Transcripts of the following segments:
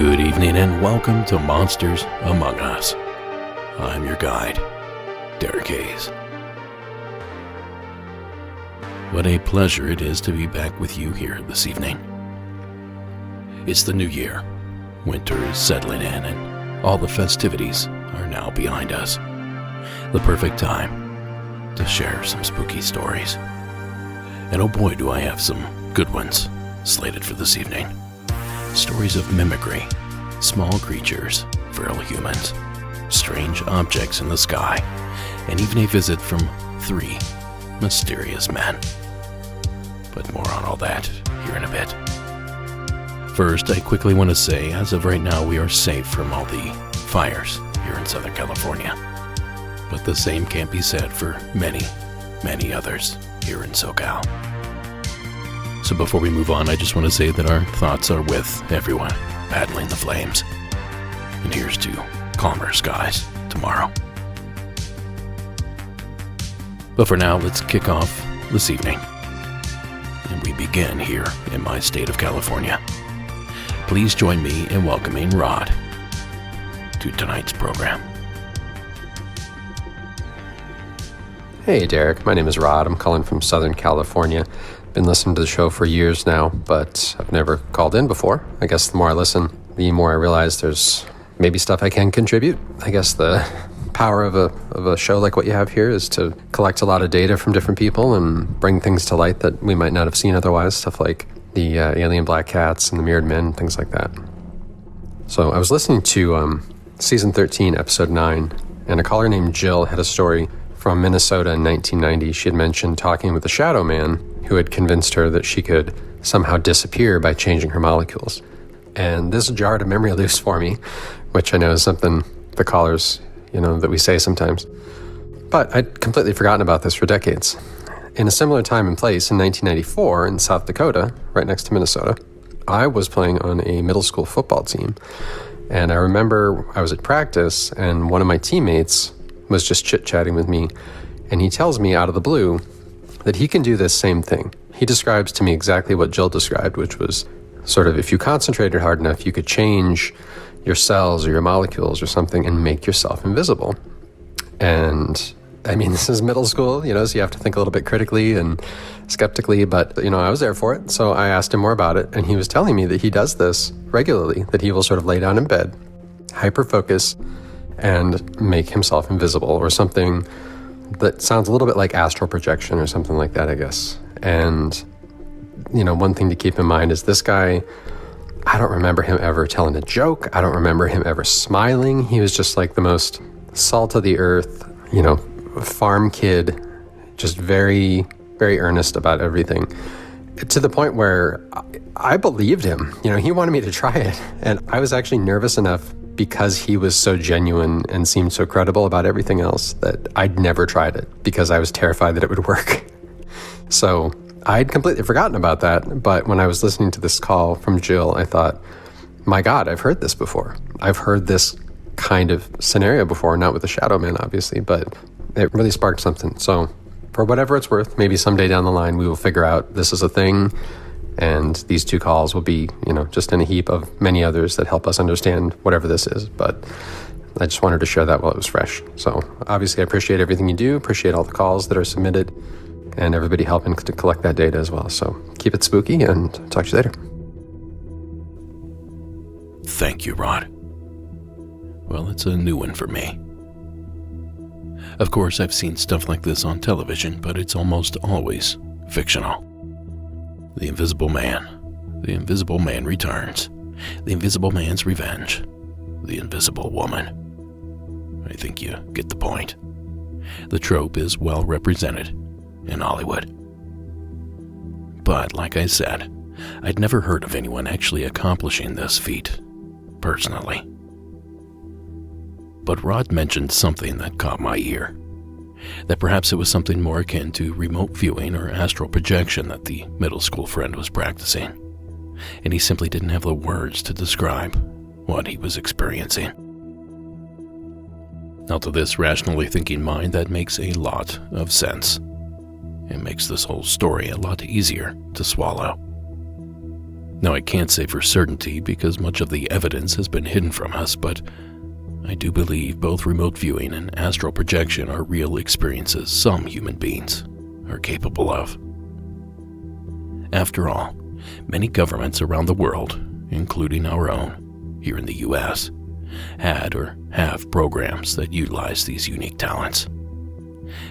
Good evening and welcome to Monsters Among Us. I'm your guide, Derek Hayes. What a pleasure it is to be back with you here this evening. It's the new year. Winter is settling in and all the festivities are now behind us. The perfect time to share some spooky stories. And oh boy, do I have some good ones slated for this evening. Stories of mimicry, small creatures, feral humans, strange objects in the sky, and even a visit from 3 mysterious men. But more on all that here in a bit. First, I quickly want to say, as of right now, we are safe from all the fires here in Southern California. But the same can't be said for many, many others here in SoCal. So before we move on, I just want to say that our thoughts are with everyone battling the flames. And here's to calmer skies tomorrow. But for now, let's kick off this evening. And we begin here in my state of California. Please join me in welcoming Rod to tonight's program. Hey Derek, my name is Rod. I'm calling from Southern California. Been listening to the show for years now, but I've never called in before. I guess the more I listen, the more I realize there's maybe stuff I can contribute. I guess the power of a show like what you have here is to collect a lot of data from different people and bring things to light that we might not have seen otherwise, stuff like the alien black cats and the mirrored men, things like that. So I was listening to season 13, episode 9, and a caller named Jill had a story from Minnesota in 1990. She had mentioned talking with a shadow man who had convinced her that she could somehow disappear by changing her molecules. And this jarred a memory loose for me, which I know is something the callers, that we say sometimes. But I'd completely forgotten about this for decades. In a similar time and place in 1994 in South Dakota, right next to Minnesota, I was playing on a middle school football team. And I remember I was at practice and one of my teammates was just chit-chatting with me. And he tells me out of the blue that he can do this same thing. He describes to me exactly what Jill described, which was sort of if you concentrated hard enough, you could change your cells or your molecules or something and make yourself invisible. And I mean, this is middle school, so you have to think a little bit critically and skeptically, but, I was there for it. So I asked him more about it, and he was telling me that he does this regularly, that he will sort of lay down in bed, hyper-focus, and make himself invisible or something that sounds a little bit like astral projection or something like that, I guess. And, one thing to keep in mind is this guy, I don't remember him ever telling a joke. I don't remember him ever smiling. He was just like the most salt of the earth, farm kid, just very, very earnest about everything, to the point where I believed him. He wanted me to try it. And I was actually nervous enough because he was so genuine and seemed so credible about everything else that I'd never tried it because I was terrified that it would work. So I'd completely forgotten about that. But when I was listening to this call from Jill, I thought, my God, I've heard this before. I've heard this kind of scenario before, not with the shadow man, obviously, but it really sparked something. So for whatever it's worth, maybe someday down the line, we will figure out this is a thing. And these 2 calls will be, just in a heap of many others that help us understand whatever this is. But I just wanted to share that while it was fresh. So obviously I appreciate everything you do, appreciate all the calls that are submitted, and everybody helping to collect that data as well. So keep it spooky and talk to you later. Thank you, Rod. Well, it's a new one for me. Of course, I've seen stuff like this on television, but it's almost always fictional. The Invisible Man. The Invisible Man returns. The Invisible Man's revenge. The Invisible Woman. I think you get the point. The trope is well represented in Hollywood. But, like I said, I'd never heard of anyone actually accomplishing this feat, personally. But Rod mentioned something that caught my ear. That perhaps it was something more akin to remote viewing or astral projection that the middle school friend was practicing, and he simply didn't have the words to describe what he was experiencing. Now, to this rationally thinking mind, that makes a lot of sense. It makes this whole story a lot easier to swallow. Now, I can't say for certainty because much of the evidence has been hidden from us, but I do believe both remote viewing and astral projection are real experiences some human beings are capable of. After all, many governments around the world, including our own here in the US, had or have programs that utilize these unique talents.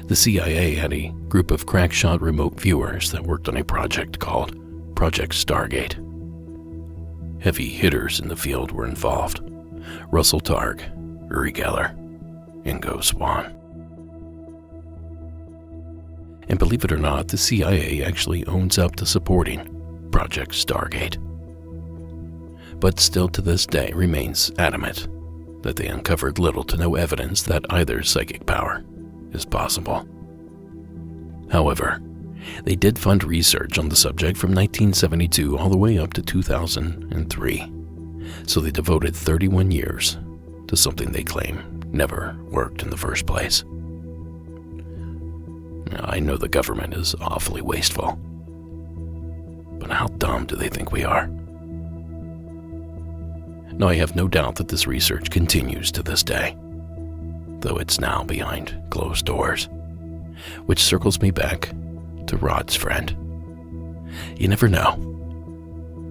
The CIA had a group of crackshot remote viewers that worked on a project called Project Stargate. Heavy hitters in the field were involved. Russell Targ, Uri Geller, Ingo Swann. And believe it or not, the CIA actually owns up to supporting Project Stargate, but still to this day remains adamant that they uncovered little to no evidence that either psychic power is possible. However, they did fund research on the subject from 1972 all the way up to 2003, so they devoted 31 years to something they claim never worked in the first place. Now, I know the government is awfully wasteful, but how dumb do they think we are? Now, I have no doubt that this research continues to this day, though it's now behind closed doors, which circles me back to Rod's friend. You never know.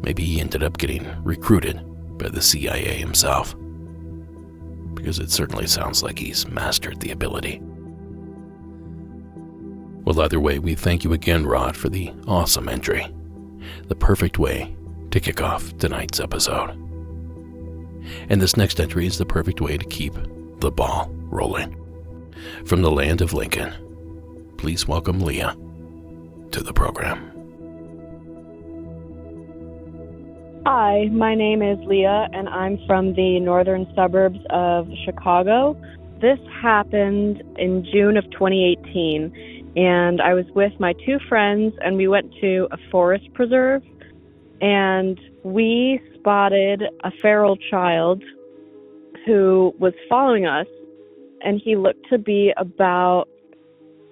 Maybe he ended up getting recruited by the CIA himself, because it certainly sounds like he's mastered the ability. Well, either way, we thank you again, Rod, for the awesome entry. The perfect way to kick off tonight's episode. And this next entry is the perfect way to keep the ball rolling. From the land of Lincoln, please welcome Leah to the program. Hi, my name is Leah, and I'm from the northern suburbs of Chicago. This happened in June of 2018, and I was with my two friends, and we went to a forest preserve, and we spotted a feral child who was following us, and he looked to be about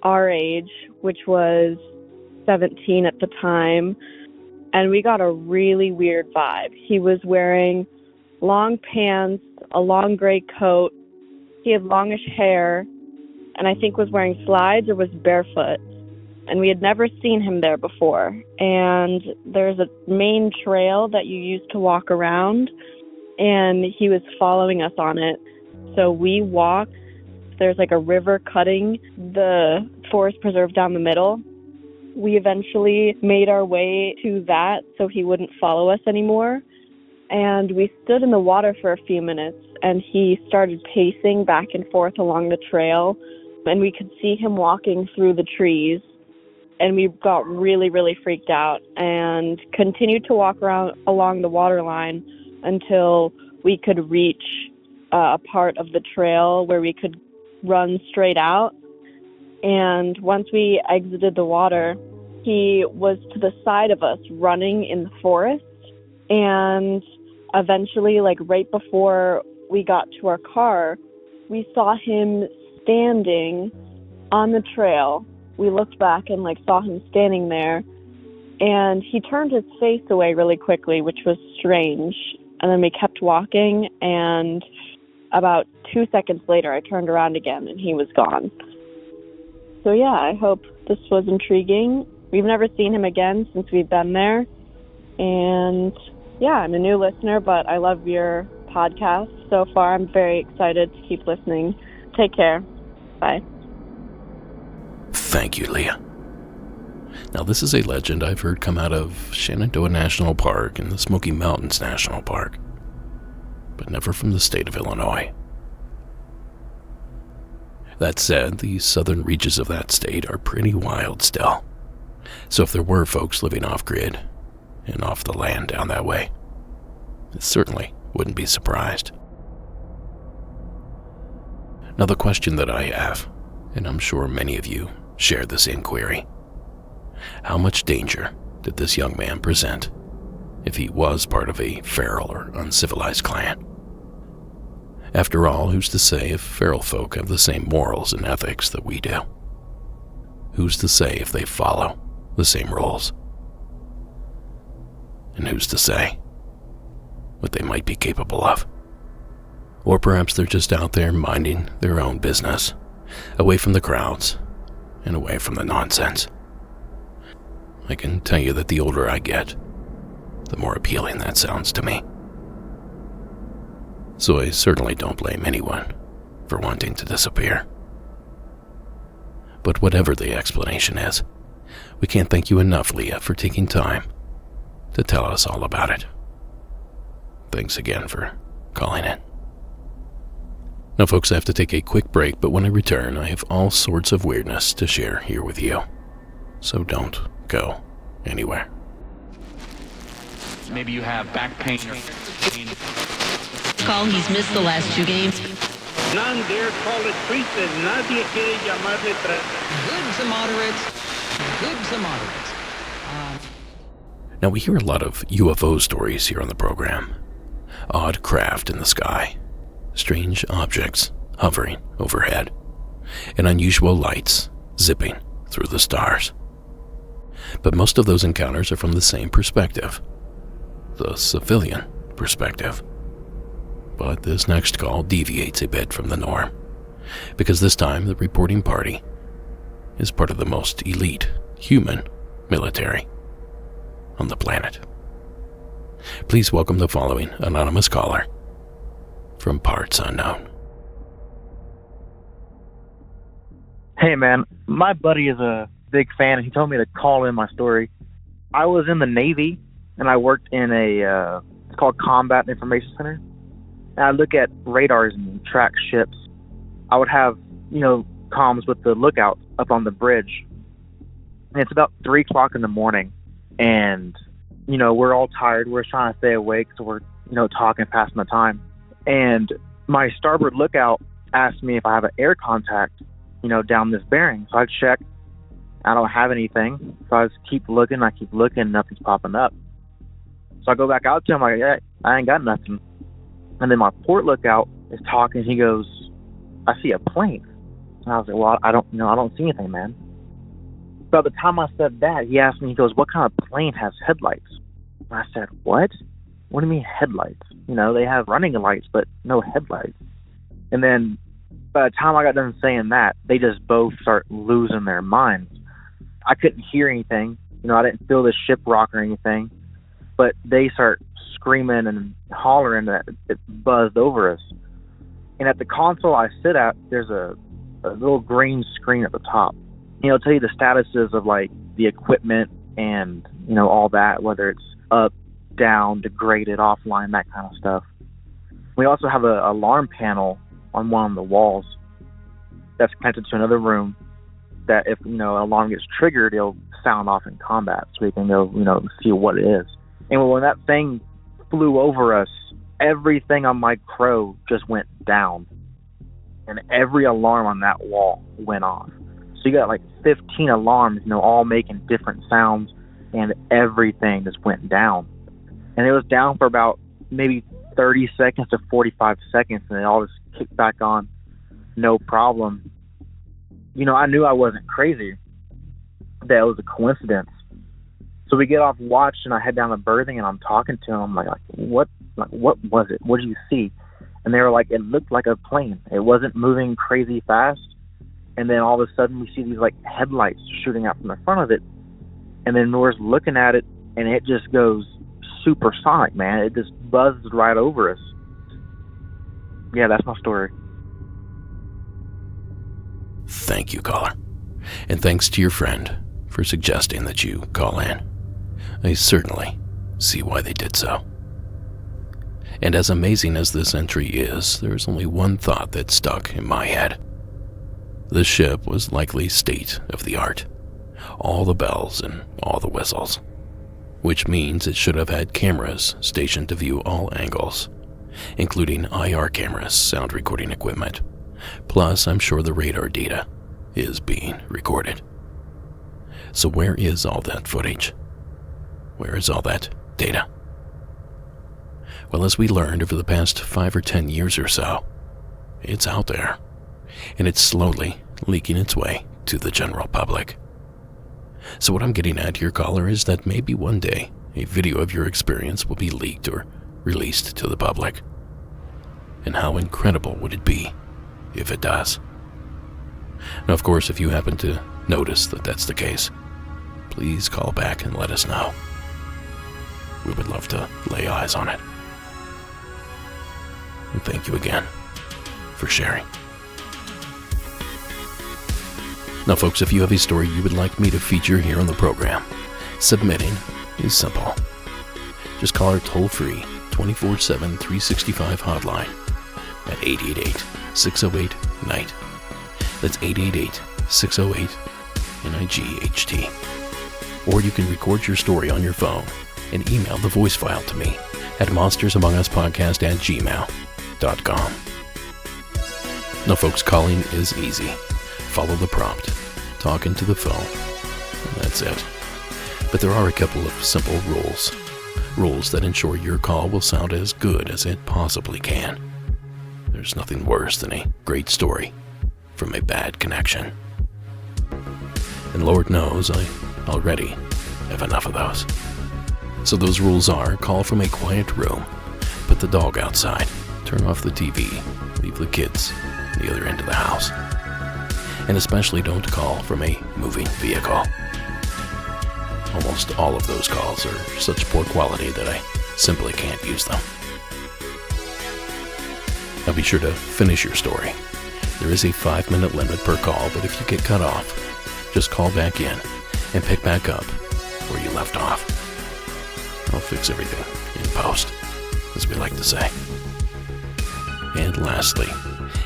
our age, which was 17 at the time, and we got a really weird vibe. He was wearing long pants, a long gray coat, he had longish hair, and I think was wearing slides or was barefoot, and we had never seen him there before. And there's a main trail that you use to walk around, and he was following us on it. So we walked. There's like a river cutting the forest preserve down the middle. We eventually made our way to that so he wouldn't follow us anymore. And we stood in the water for a few minutes, and he started pacing back and forth along the trail, and we could see him walking through the trees. And we got really, really freaked out and continued to walk around along the water line until we could reach a part of the trail where we could run straight out. And once we exited the water, he was to the side of us running in the forest. And eventually, like right before we got to our car, we saw him standing on the trail. We looked back and saw him standing there, and he turned his face away really quickly, which was strange. And then we kept walking, and about 2 seconds later, I turned around again, and he was gone. So yeah, I hope this was intriguing. We've never seen him again since we've been there. And yeah, I'm a new listener, but I love your podcast so far. I'm very excited to keep listening. Take care. Bye. Thank you, Leah. Now, this is a legend I've heard come out of Shenandoah National Park and the Smoky Mountains National Park, but never from the state of Illinois. That said, the southern reaches of that state are pretty wild still. So if there were folks living off-grid and off the land down that way, I certainly wouldn't be surprised. Now, the question that I have, and I'm sure many of you share the same query: how much danger did this young man present if he was part of a feral or uncivilized clan? After all, who's to say if feral folk have the same morals and ethics that we do? Who's to say if they follow the same rules? And who's to say what they might be capable of? Or perhaps they're just out there minding their own business, away from the crowds and away from the nonsense. I can tell you that the older I get, the more appealing that sounds to me. So I certainly don't blame anyone for wanting to disappear. But whatever the explanation is, we can't thank you enough, Leah, for taking time to tell us all about it. Thanks again for calling in. Now, folks, I have to take a quick break, but when I return, I have all sorts of weirdness to share here with you. So don't go anywhere. Maybe you have back pain or pain. He's missed the last 2 games. None dare call it treatment. Nadie quiere llamarle Good to moderates. Good to moderates. Now, we hear a lot of UFO stories here on the program. Odd craft in the sky, strange objects hovering overhead, and unusual lights zipping through the stars. But most of those encounters are from the same perspective, the civilian perspective. But this next call deviates a bit from the norm, because this time the reporting party is part of the most elite human military on the planet. Please welcome the following anonymous caller from parts unknown. Hey man, my buddy is a big fan and he told me to call in my story. I was in the Navy and I worked in it's called Combat Information Center. And I look at radars and track ships. I would have, comms with the lookout up on the bridge. And it's about 3 o'clock in the morning and, we're all tired. We're trying to stay awake. So we're, talking, passing the time. And my starboard lookout asked me if I have an air contact, down this bearing. So I check. I don't have anything. So I just keep looking. Nothing's popping up. So I go back out to him. Like, hey, I ain't got nothing. And then my port lookout is talking. He goes, I see a plane. And I was like, well, I don't see anything, man. By the time I said that, he asked me, he goes, what kind of plane has headlights? And I said, what? What do you mean headlights? They have running lights, but no headlights. And then by the time I got done saying that, they just both start losing their minds. I couldn't hear anything. I didn't feel the ship rock or anything. But they start screaming and hollering that it buzzed over us. And at the console I sit at, there's a little green screen at the top. It'll tell you the statuses of like the equipment and, all that, whether it's up, down, degraded, offline, that kind of stuff. We also have an alarm panel on one of the walls that's connected to another room that if, an alarm gets triggered, it'll sound off in combat so we can go, see what it is. And when that thing flew over us, everything on my crow just went down. And every alarm on that wall went off. So you got like 15 alarms, all making different sounds, and everything just went down. And it was down for about maybe 30 seconds to 45 seconds, and it all just kicked back on, no problem. I knew I wasn't crazy, that it was a coincidence. So we get off watch, and I head down to berthing, and I'm talking to them, like what was it? What did you see? And they were like, it looked like a plane. It wasn't moving crazy fast. And then all of a sudden, we see these like headlights shooting out from the front of it. And then we're looking at it, and it just goes supersonic, man. It just buzzed right over us. Yeah, that's my story. Thank you, caller. And thanks to your friend for suggesting that you call in. I certainly see why they did so. And as amazing as this entry is, there's only one thought that stuck in my head. The ship was likely state of the art. All the bells and all the whistles. Which means it should have had cameras stationed to view all angles, including IR cameras, sound recording equipment. Plus, I'm sure the radar data is being recorded. So where is all that footage? Where is all that data? Well, as we learned over the past 5 or 10 years or so, it's out there, and it's slowly leaking its way to the general public. So what I'm getting at here, caller, is that maybe one day a video of your experience will be leaked or released to the public. And how incredible would it be if it does? Now, of course, if you happen to notice that that's the case, please call back and let us know. We would love to lay eyes on it. And thank you again for sharing. Now, folks, if you have a story you would like me to feature here on the program, submitting is simple. Just call our toll-free 24/7 365 hotline at 888-608-NIGHT. That's 888-608-NIGHT. Or you can record your story on your phone and email the voice file to me at monstersamonguspodcast@gmail.com. Now, folks, calling is easy. Follow the prompt, talk into the phone, and that's it. But there are a couple of simple rules that ensure your call will sound as good as it possibly can. There's nothing worse than a great story from a bad connection. And Lord knows I already have enough of those. So those rules are: call from a quiet room, put the dog outside, turn off the TV, leave the kids at the other end of the house. And especially don't call from a moving vehicle. Almost all of those calls are such poor quality that I simply can't use them. Now be sure to finish your story. There is a 5-minute limit per call, but if you get cut off, just call back in and pick back up where you left off. I'll fix everything in post, as we like to say. And lastly,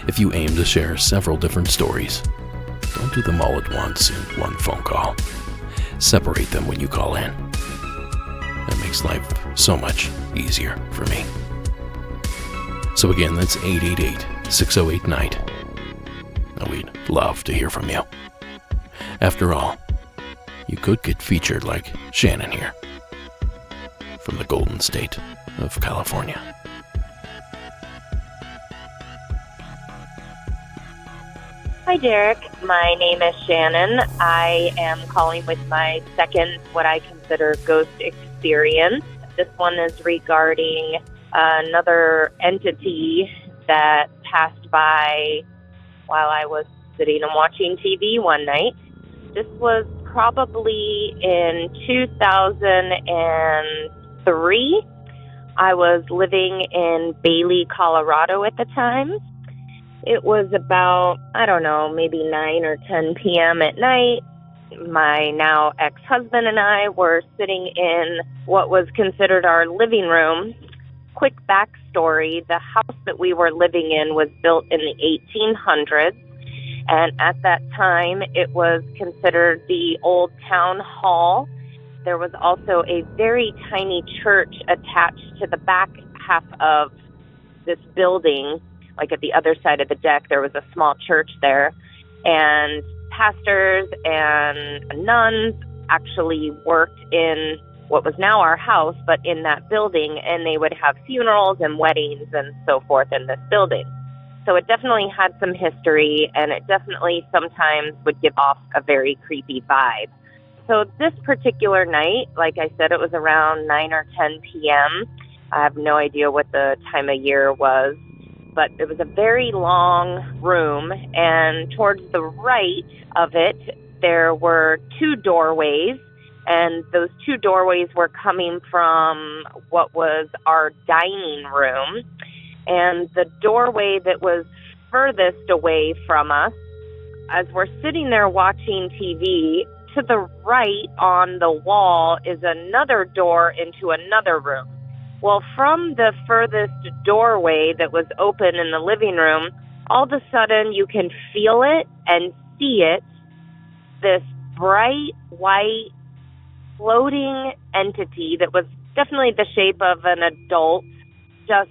if you aim to share several different stories, don't do them all at once in one phone call. Separate them when you call in. That makes life so much easier for me. So again, that's 888-608-NIGHT. Now, we'd love to hear from you. After all, you could get featured like Shannon here, from the Golden State of California. Hi, Derek. My name is Shannon. I am calling with my second, what I consider, ghost experience. This one is regarding another entity that passed by while I was sitting and watching TV one night. This was probably in 2003. I was living in Bailey, Colorado at the time. It was about, maybe 9 or 10 p.m. at night. My now ex-husband and I were sitting in what was considered our living room. Quick backstory, the house that we were living in was built in the 1800s. And at that time, it was considered the old town hall. There was also a very tiny church attached to the back half of this building. Like at the other side of the deck, there was a small church there. And pastors and nuns actually worked in what was now our house, but in that building, and they would have funerals and weddings and so forth in this building. So it definitely had some history, and it definitely sometimes would give off a very creepy vibe. So this particular night, like I said, it was around 9 or 10 p.m. I have no idea what the time of year was, but it was a very long room, and towards the right of it, there were 2 doorways, and those 2 doorways were coming from what was our dining room. And the doorway that was furthest away from us, as we're sitting there watching TV, to the right on the wall is another door into another room. Well, from the furthest doorway that was open in the living room, all of a sudden you can feel it and see it, this bright white floating entity that was definitely the shape of an adult, just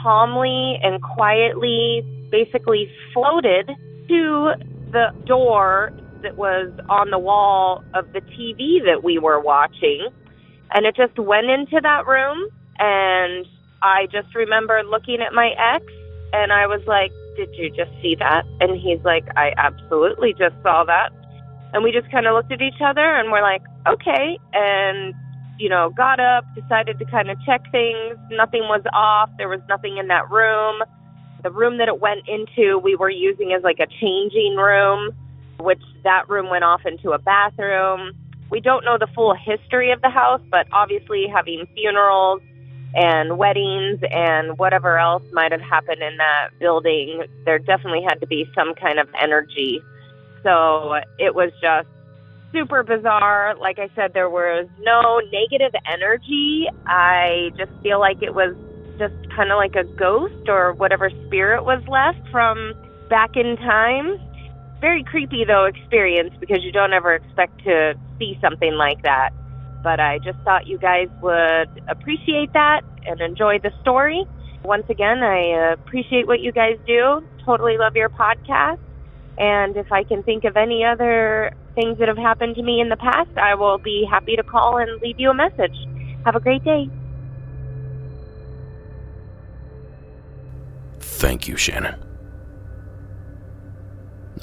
calmly and quietly basically floated to the door that was on the wall of the TV that we were watching. And it just went into that room, and I just remember looking at my ex, and I was like, did you just see that? And he's like, I absolutely just saw that. And we just kind of looked at each other, and we're like, okay. And, you know, got up, decided to kind of check things. Nothing was off. There was nothing in that room. The room that it went into, we were using as like a changing room, which that room went off into a bathroom. We don't know the full history of the house, but obviously having funerals and weddings and whatever else might have happened in that building, there definitely had to be some kind of energy. So it was just super bizarre. Like I said, there was no negative energy. I just feel like it was just kind of like a ghost or whatever spirit was left from back in time. Very creepy, though, experience, because you don't ever expect to see something like that. But I just thought you guys would appreciate that and enjoy the story. Once again, I appreciate what you guys do. Totally love your podcast. And if I can think of any other things that have happened to me in the past, I will be happy to call and leave you a message. Have a great day. Thank you, Shannon.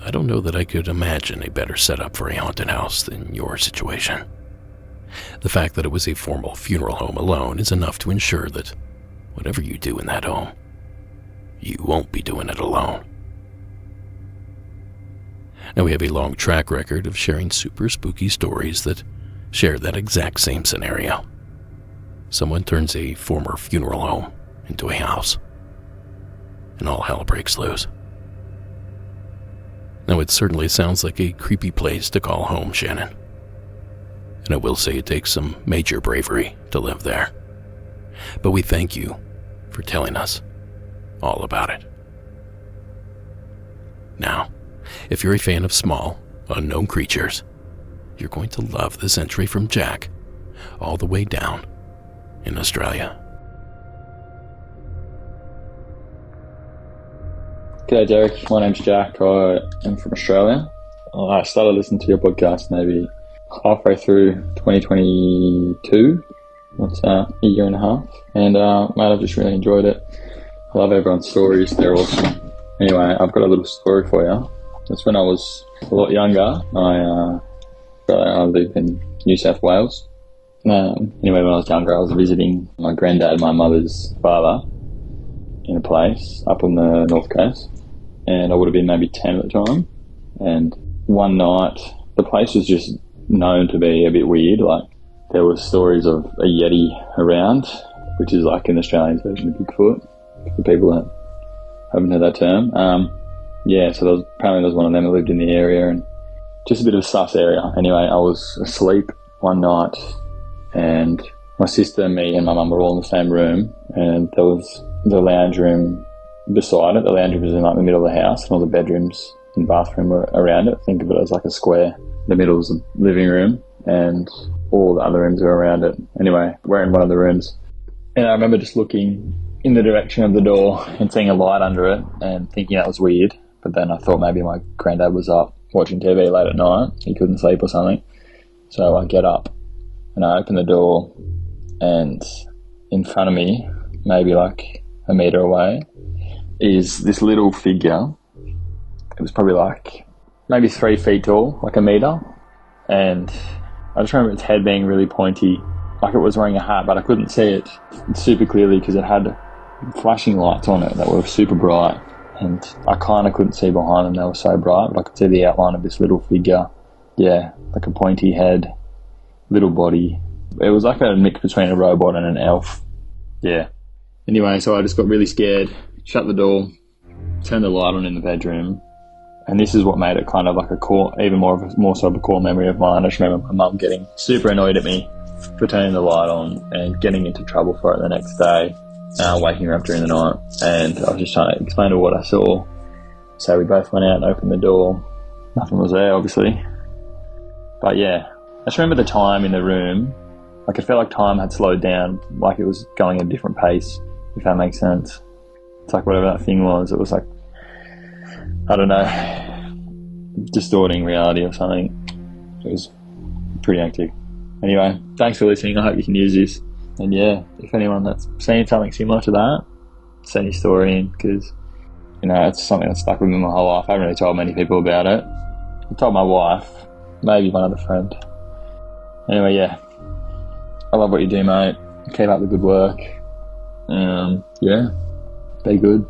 I don't know that I could imagine a better setup for a haunted house than your situation. The fact that it was a formal funeral home alone is enough to ensure that whatever you do in that home, you won't be doing it alone. Now, we have a long track record of sharing super spooky stories that share that exact same scenario. Someone turns a former funeral home into a house, and all hell breaks loose. Now, it certainly sounds like a creepy place to call home, Shannon. And I will say it takes some major bravery to live there. But we thank you for telling us all about it. Now, if you're a fan of small, unknown creatures, you're going to love this entry from Jack, all the way down in Australia. G'day Derek, my name's Jack. I am from Australia. I started listening to your podcast maybe halfway through 2022. It's a year and a half. And mate, I've just really enjoyed it. I love everyone's stories, they're awesome. Anyway, I've got a little story for you. That's when I was a lot younger. I lived in New South Wales. Anyway, when I was younger, I was visiting my granddad, my mother's father, in a place up on the north coast. And I would have been maybe 10 at the time. And one night, the place was just known to be a bit weird. Like, there were stories of a Yeti around, which is like an Australian version of Bigfoot, for people that haven't heard that term. So apparently there was one of them that lived in the area, and just a bit of a sus area. Anyway, I was asleep one night, and my sister, me, and my mum were all in the same room, and there was the lounge room beside it. The lounge room was in like the middle of the house, and all the bedrooms and bathroom were around it. Think of it as like a square. The middle was the living room, and all the other rooms were around it. Anyway, we're in one of the rooms, and I remember just looking in the direction of the door and seeing a light under it and thinking that was weird. But then I thought maybe my granddad was up watching TV late at night. He couldn't sleep or something. So I get up and I open the door, and in front of me, maybe like a metre away, is this little figure. It was probably like maybe 3 feet tall, like a metre. And I just remember its head being really pointy, like it was wearing a hat, but I couldn't see it super clearly because it had flashing lights on it that were super bright. And I kind of couldn't see behind them, they were so bright, but I could see the outline of this little figure. Yeah, like a pointy head, little body. It was like a mix between a robot and an elf. Yeah. Anyway, so I just got really scared, shut the door, turned the light on in the bedroom, And this is what made it kind of like a core, even more so of a core memory of mine. I just remember my mum getting super annoyed at me for turning the light on and getting into trouble for it the next day, waking her up during the night. And I was just trying to explain to her what I saw. So we both went out and opened the door. Nothing was there, obviously. But yeah, I just remember the time in the room. Like, it felt like time had slowed down, like it was going at a different pace, if that makes sense. It's like whatever that thing was, it was like, I don't know, distorting reality or something. It was pretty hectic. Anyway, thanks for listening. I hope you can use this. And yeah, if anyone that's seen something similar to that, send your story in, because, you know, it's something that's stuck with me my whole life. I haven't really told many people about it. I told my wife, maybe one other friend. Anyway, yeah. I love what you do, mate. Keep up the good work. Yeah. Be good.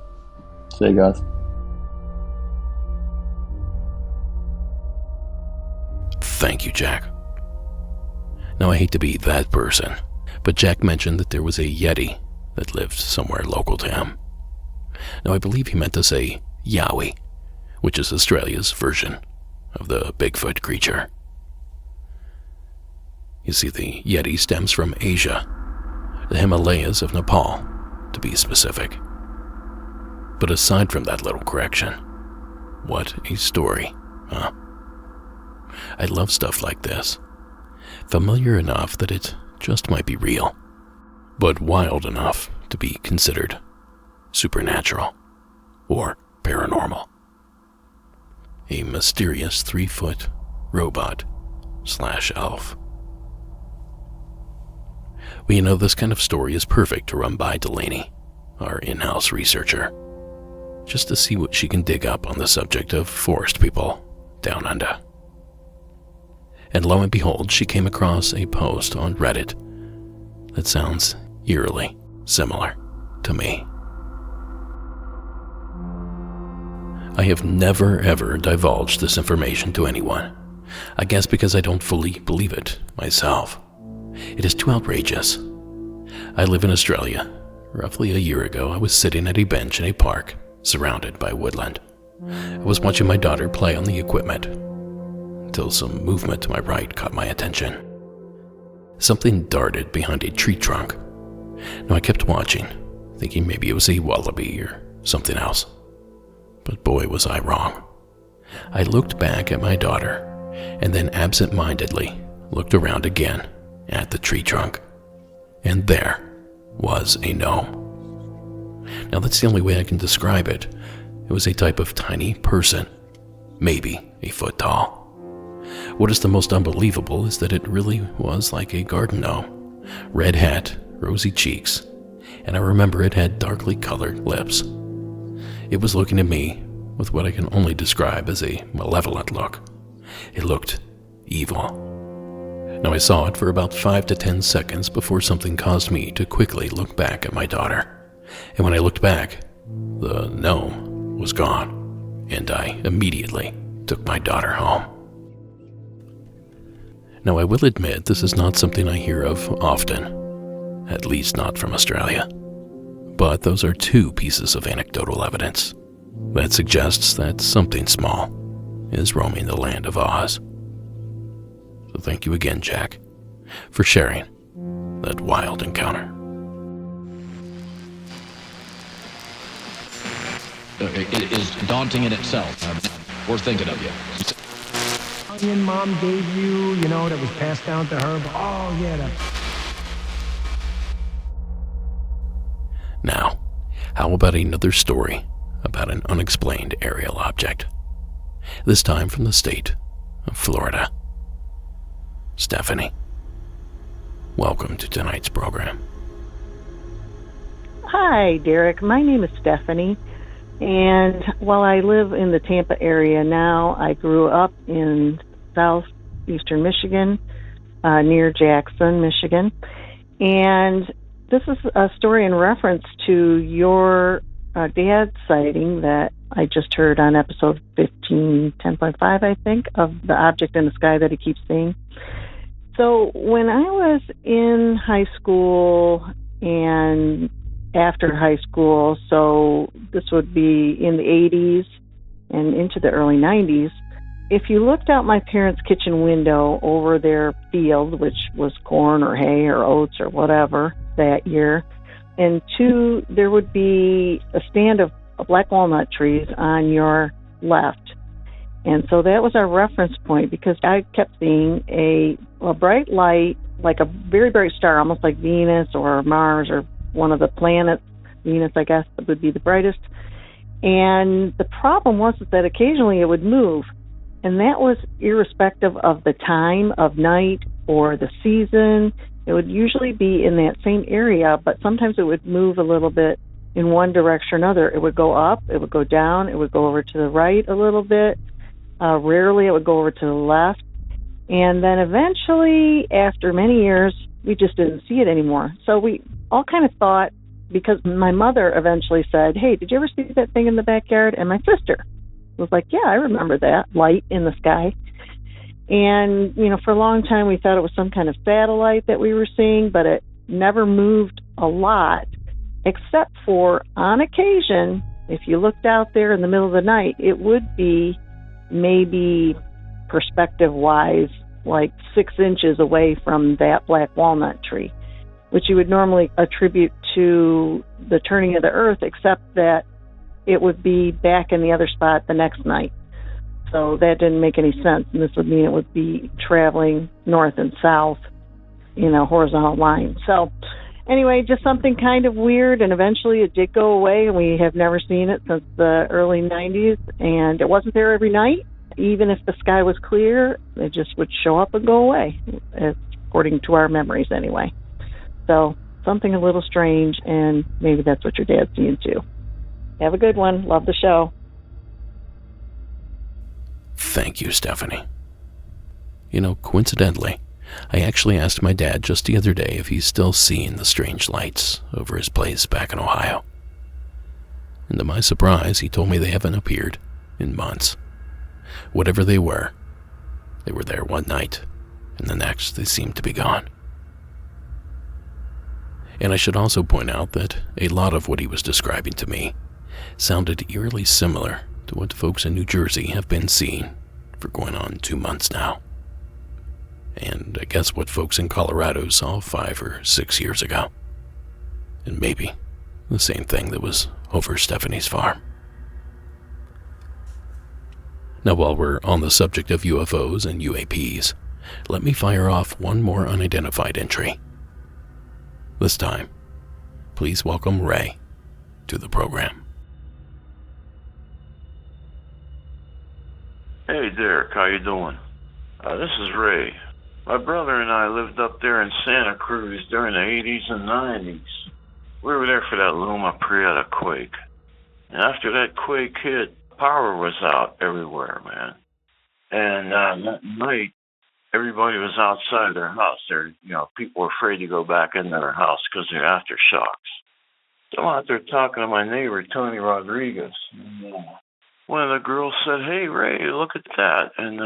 See you guys. Thank you, Jack. Now, I hate to be that person, but Jack mentioned that there was a Yeti that lived somewhere local to him. Now, I believe he meant to say Yowie, which is Australia's version of the Bigfoot creature. You see, the Yeti stems from Asia, the Himalayas of Nepal, to be specific. But aside from that little correction, what a story, huh? I love stuff like this. Familiar enough that it just might be real, but wild enough to be considered supernatural or paranormal. A mysterious 3-foot robot/elf. Well, you know, this kind of story is perfect to run by Delaney, our in-house researcher, just to see what she can dig up on the subject of forest people down under. And lo and behold, she came across a post on Reddit that sounds eerily similar to me. I have never ever divulged this information to anyone, I guess because I don't fully believe it myself. It is too outrageous. I live in Australia. Roughly a year ago, I was sitting at a bench in a park, surrounded by woodland. I was watching my daughter play on the equipment, until some movement to my right caught my attention. Something darted behind a tree trunk. Now, I kept watching, thinking maybe it was a wallaby or something else. But boy, was I wrong. I looked back at my daughter, and then absent-mindedly looked around again at the tree trunk. And there was a gnome. Now, that's the only way I can describe it. It was a type of tiny person, maybe a foot tall. What is the most unbelievable is that it really was like a garden gnome. Red hat, rosy cheeks, and I remember it had darkly colored lips. It was looking at me with what I can only describe as a malevolent look. It looked evil. Now, I saw it for about 5 to 10 seconds before something caused me to quickly look back at my daughter. And when I looked back, the gnome was gone, and I immediately took my daughter home. Now, I will admit this is not something I hear of often, at least not from Australia. But those are 2 pieces of anecdotal evidence that suggests that something small is roaming the land of Oz. So thank you again, Jack, for sharing that wild encounter. It is daunting in itself. We're thinking of you. Onion mom gave you, that was passed down to her. But, oh, yeah, that... Now, how about another story about an unexplained aerial object? This time from the state of Florida. Stephanie, welcome to tonight's program. Hi, Derek. My name is Stephanie, and while I live in the Tampa area now, I grew up in southeastern Michigan, near Jackson, Michigan, and this is a story in reference to your dad's sighting that I just heard on episode 10.5, I think, of the object in the sky that he keeps seeing. So when I was in high school and after high school, so this would be in the 80s, and into the early 90s, if you looked out my parents' kitchen window over their field, which was corn or hay or oats or whatever that year, and two, there would be a stand of black walnut trees on your left. And so that was our reference point, because I kept seeing a bright light, like a very bright star, almost like Venus or Mars or one of the planets. Venus, I guess, would be the brightest. And the problem was that occasionally it would move. And that was irrespective of the time of night or the season. It would usually be in that same area, but sometimes it would move a little bit in one direction or another. It would go up, it would go down, it would go over to the right a little bit. Rarely it would go over to the left. And then eventually, after many years, we just didn't see it anymore. So we all kind of thought, because my mother eventually said, "Hey, did you ever see that thing in the backyard?" And my sister was like, "Yeah, I remember that light in the sky." And, for a long time we thought it was some kind of satellite that we were seeing, but it never moved a lot, except for on occasion, if you looked out there in the middle of the night, it would be maybe perspective-wise like 6 inches away from that black walnut tree, which you would normally attribute to the turning of the earth, except that it would be back in the other spot the next night. So that didn't make any sense, and this would mean it would be traveling north and south in a horizontal line. So anyway, just something kind of weird, and eventually it did go away, and we have never seen it since the early 90s, and it wasn't there every night. Even if the sky was clear, it just would show up and go away, according to our memories anyway. So something a little strange, and maybe that's what your dad's seeing too. Have a good one. Love the show. Thank you, Stephanie. Coincidentally, I actually asked my dad just the other day if he's still seeing the strange lights over his place back in Ohio. And to my surprise, he told me they haven't appeared in months. Whatever they were there one night, and the next they seemed to be gone. And I should also point out that a lot of what he was describing to me sounded eerily similar to what folks in New Jersey have been seeing for going on 2 months now. And I guess what folks in Colorado saw 5 or 6 years ago. And maybe the same thing that was over Stephanie's farm. Now, while we're on the subject of UFOs and UAPs, let me fire off one more unidentified entry. This time, please welcome Ray to the program. Hey, Derek, how you doing? This is Ray. My brother and I lived up there in Santa Cruz during the 80s and 90s. We were there for that Loma Prieta quake. And after that quake hit, power was out everywhere, man. And that night, everybody was outside their house. People were afraid to go back into their house because of the aftershocks. So I'm out there talking to my neighbor, Tony Rodriguez. And, one of the girls said, "Hey, Ray, look at that." And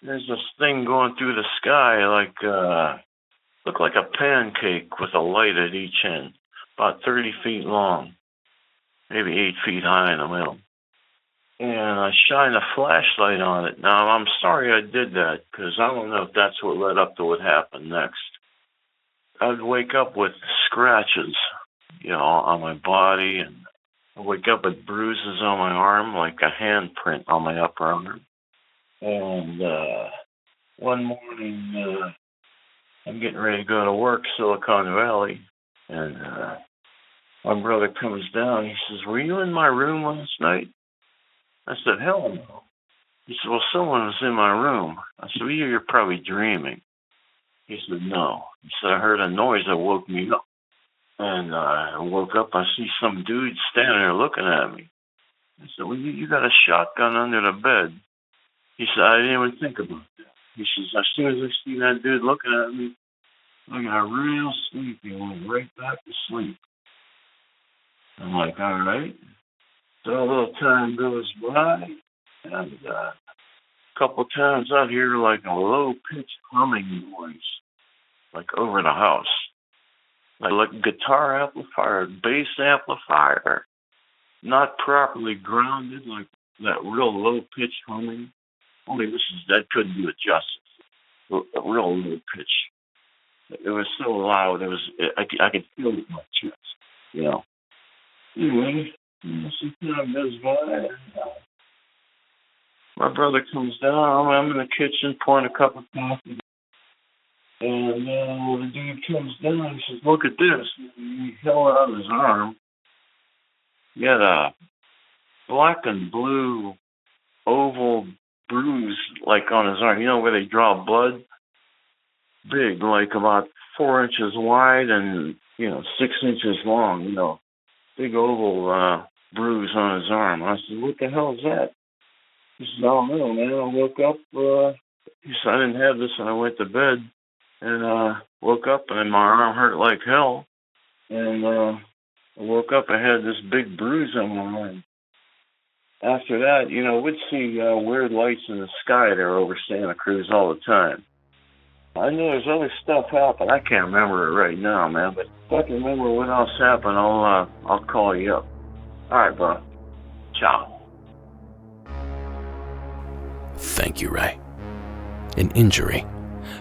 there's this thing going through the sky looked like a pancake with a light at each end, about 30 feet long, maybe 8 feet high in the middle. And I shined a flashlight on it. Now, I'm sorry I did that, because I don't know if that's what led up to what happened next. I'd wake up with scratches, on my body, and I'd wake up with bruises on my arm, like a handprint on my upper arm. And one morning, I'm getting ready to go to work, Silicon Valley, and my brother comes down. He says, "Were you in my room last night?" I said, "Hell no." He said, "Well, someone was in my room." I said, "Well, you're probably dreaming." He said, "No." He said, "I heard a noise that woke me up. And I woke up, I see some dude standing there looking at me." I said, "Well, you got a shotgun under the bed." He said, "I didn't even think about that." He says, "As soon as I see that dude looking at me, I got real sleepy and went right back to sleep." I'm like, all right. So a little time goes by, and a couple times I hear like a low-pitched humming noise, like over the house. Like a guitar amplifier, bass amplifier, not properly grounded, like that real low-pitched humming. Only Mrs. Dead couldn't do it justice. A real low pitch. It was so loud. I could feel it in my chest. You know. Anyway, some time goes by. And, my brother comes down. I'm in the kitchen pouring a cup of coffee. And the dude comes down and he says, "Look at this." He held out his arm. He had a black and blue oval bruise, like on his arm. You know where they draw blood? Big, like about 4 inches wide and, 6 inches long, Big oval bruise on his arm. I said, "What the hell is that?" He said, "I don't know, man. I woke up, he said, I didn't have this when I went to bed. And woke up and my arm hurt like hell. And I woke up, I had this big bruise on my arm. After that, we'd see weird lights in the sky there over Santa Cruz all the time. I know there's other stuff happened. I can't remember it right now, man. But if I can remember what else happened, I'll call you up. All right, bro. Ciao. Thank you, Ray. An injury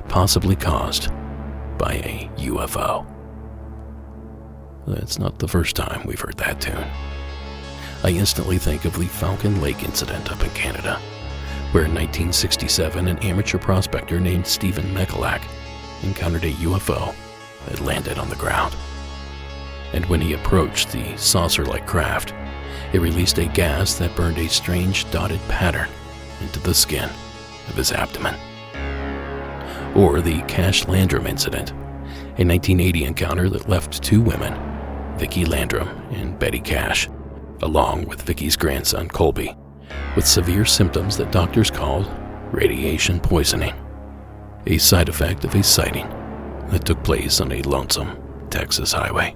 possibly caused by a UFO. That's not the first time we've heard that tune. I instantly think of the Falcon Lake incident up in Canada, where in 1967 an amateur prospector named Stephen Michalak encountered a UFO that landed on the ground. And when he approached the saucer-like craft, it released a gas that burned a strange dotted pattern into the skin of his abdomen. Or the Cash Landrum incident, a 1980 encounter that left two women, Vicki Landrum and Betty Cash, along with Vicki's grandson Colby, with severe symptoms that doctors called radiation poisoning, a side effect of a sighting that took place on a lonesome Texas highway.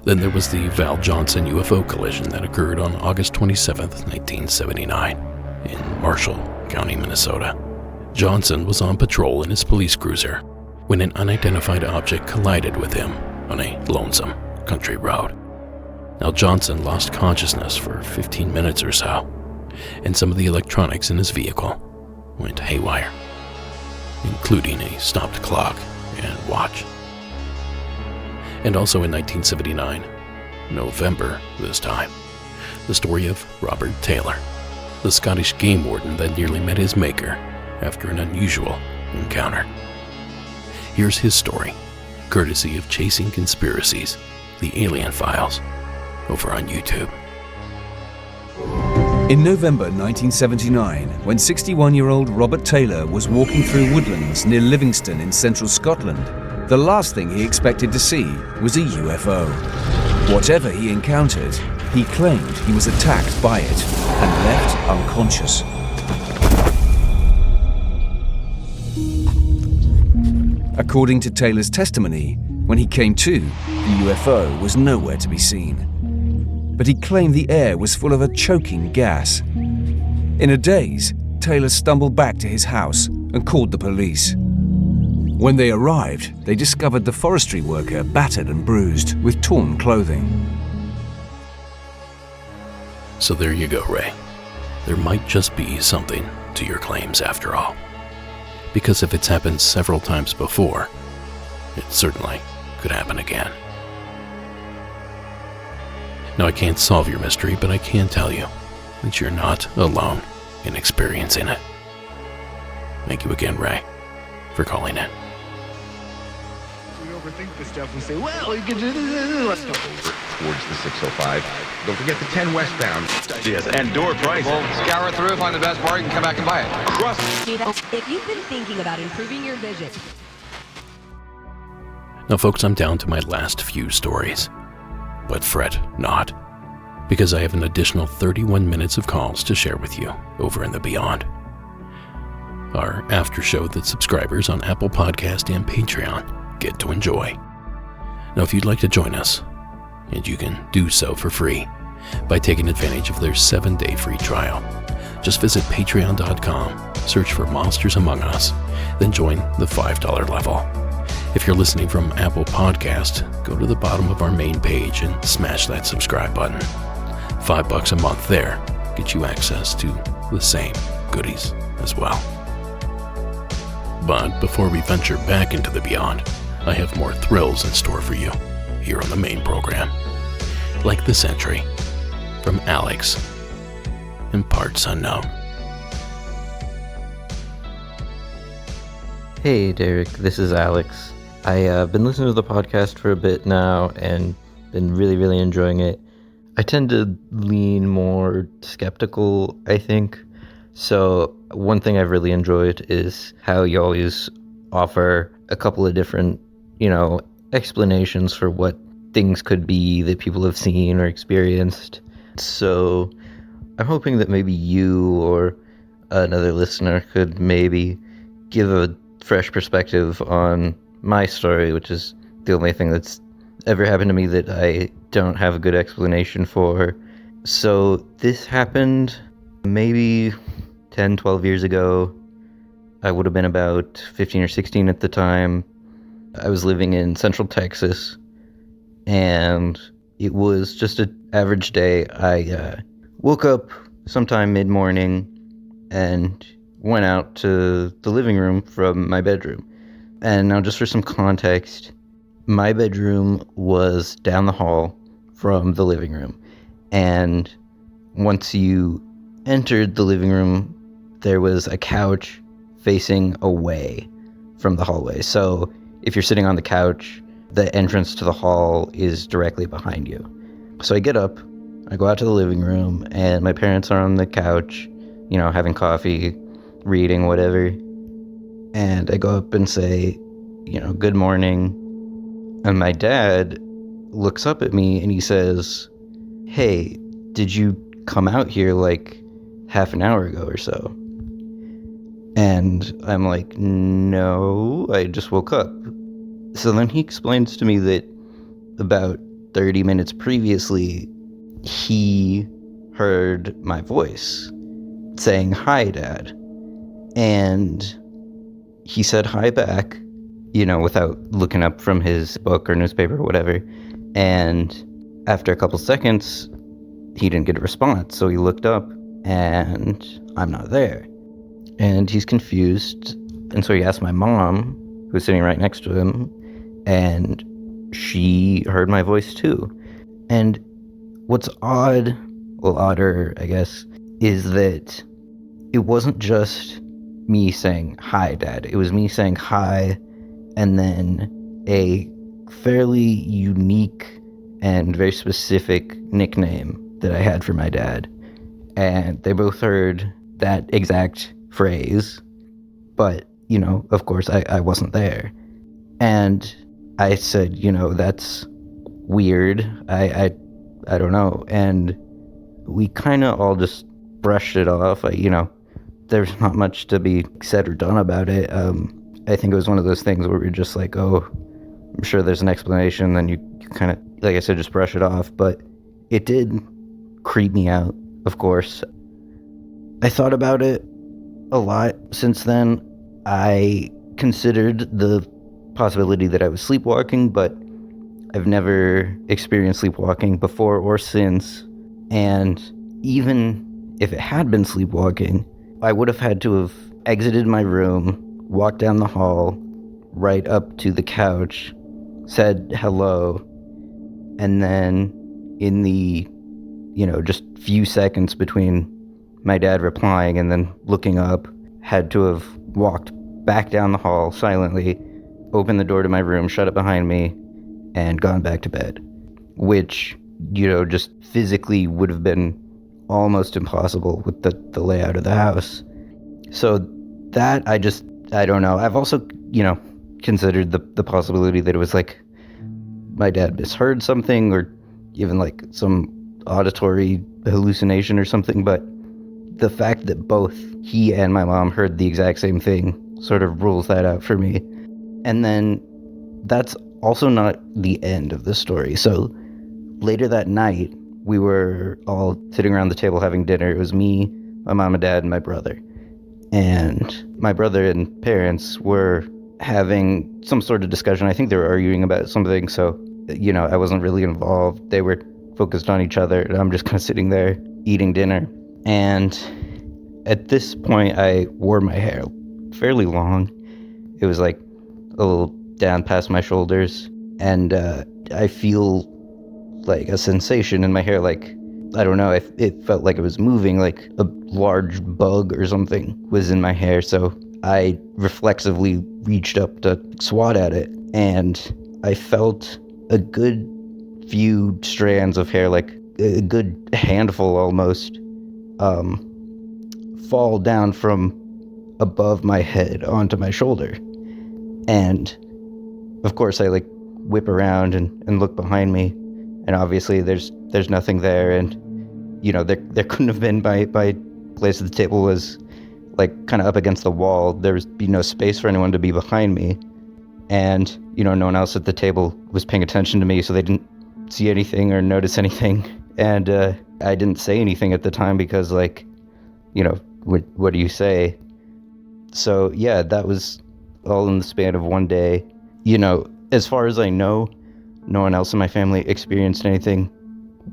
Then there was the Val Johnson UFO collision that occurred on August 27, 1979, in Marshall County, Minnesota. Johnson was on patrol in his police cruiser when an unidentified object collided with him on a lonesome country road. Now, Johnson lost consciousness for 15 minutes or so, and some of the electronics in his vehicle went haywire, including a stopped clock and watch. And also in 1979, November this time, the story of Robert Taylor, the Scottish game warden that nearly met his maker after an unusual encounter. Here's his story, courtesy of Chasing Conspiracies, The Alien Files, over on YouTube. In November 1979, when 61-year-old Robert Taylor was walking through woodlands near Livingston in central Scotland, the last thing he expected to see was a UFO. Whatever he encountered, he claimed he was attacked by it and left unconscious. According to Taylor's testimony, when he came to, the UFO was nowhere to be seen. But he claimed the air was full of a choking gas. In a daze, Taylor stumbled back to his house and called the police. When they arrived, they discovered the forestry worker battered and bruised with torn clothing. So there you go, Ray. There might just be something to your claims after all. Because if it's happened several times before, it certainly could happen again. Now, I can't solve your mystery, but I can tell you that you're not alone in experiencing it. Thank you again, Ray, for calling in. We overthink this stuff and say, well, you can do this. Let's go over towards the 605. Don't forget the 10 westbound. Yes, and door prices. Well, scour it through, find the best part, you can come back and buy it. If you've been thinking about improving your vision. Now, folks, I'm down to my last few stories. But fret not, because I have an additional 31 minutes of calls to share with you over in the beyond. Our after show that subscribers on Apple Podcast and Patreon get to enjoy. Now, if you'd like to join us, and you can do so for free by taking advantage of their 7-day free trial, just visit patreon.com, search for Monsters Among Us, then join the $5 level. If you're listening from Apple Podcast, go to the bottom of our main page and smash that subscribe button. $5 a month there get you access to the same goodies as well. But before we venture back into the beyond, I have more thrills in store for you here on the main program. Like this entry from Alex in Parts Unknown. Hey Derek, this is Alex. I've been listening to the podcast for a bit now and been really enjoying it. I tend to lean more skeptical, I think. So one thing I've really enjoyed is how you always offer a couple of different, explanations for what things could be that people have seen or experienced. So I'm hoping that maybe you or another listener could maybe give a fresh perspective on my story, which is the only thing that's ever happened to me that I don't have a good explanation for. So this happened maybe 10, 12 years ago. I would have been about 15 or 16 at the time. I was living in Central Texas, and it was just an average day. I woke up sometime mid-morning and went out to the living room from my bedroom. And now just for some context, my bedroom was down the hall from the living room. And once you entered the living room, there was a couch facing away from the hallway. So if you're sitting on the couch, the entrance to the hall is directly behind you. So I get up, I go out to the living room, and my parents are on the couch, having coffee, reading, whatever. And I go up and say, good morning. And my dad looks up at me and he says, "Hey, did you come out here like half an hour ago or so?" And I'm like, "No, I just woke up." So then he explains to me that about 30 minutes previously, he heard my voice saying, "Hi, Dad." And he said hi back, without looking up from his book or newspaper or whatever. And after a couple seconds, he didn't get a response. So he looked up and I'm not there. And he's confused. And so he asked my mom, who's sitting right next to him, and she heard my voice too. And what's odder, I guess, is that it wasn't just me saying, "Hi, Dad." It was me saying hi, and then a fairly unique and very specific nickname that I had for my dad. And they both heard that exact phrase, but, of course, I wasn't there. And I said, "That's weird. I don't know." And we kind of all just brushed it off. There's not much to be said or done about it. I think it was one of those things where we're just like, "Oh, I'm sure there's an explanation." Then you kind of, like I said, just brush it off. But it did creep me out, of course. I thought about it a lot since then. I considered the possibility that I was sleepwalking, but I've never experienced sleepwalking before or since. And even if it had been sleepwalking, I would have had to have exited my room, walked down the hall, right up to the couch, said hello, and then in the, just few seconds between my dad replying and then looking up, had to have walked back down the hall silently, opened the door to my room, shut it behind me, and gone back to bed. Which, just physically would have been almost impossible with the layout of the house. So that, I don't know. I've also, considered the possibility that it was like my dad misheard something, or even like some auditory hallucination or something. But the fact that both he and my mom heard the exact same thing sort of rules that out for me. And then that's also not the end of the story. So later that night, we were all sitting around the table having dinner. It was me, my mom and dad, and my brother. And my brother and parents were having some sort of discussion. I think they were arguing about something. So, I wasn't really involved. They were focused on each other. And I'm just kind of sitting there eating dinner. And at this point, I wore my hair fairly long. It was like a little down past my shoulders. And I feel like a sensation in my hair, like, I don't know, it felt like it was moving, like a large bug or something was in my hair. So I reflexively reached up to swat at it, and I felt a good few strands of hair, like a good handful almost, fall down from above my head onto my shoulder. And of course I like whip around and look behind me, and obviously there's nothing there. And you know, there couldn't have been, by place the table was like kind of up against the wall. There was be no space for anyone to be behind me. And, you know, no one else at the table was paying attention to me, so they didn't see anything or notice anything. And I didn't say anything at the time because, like, you know, what do you say? So, yeah, that was all in the span of one day. You know, as far as I know, no one else in my family experienced anything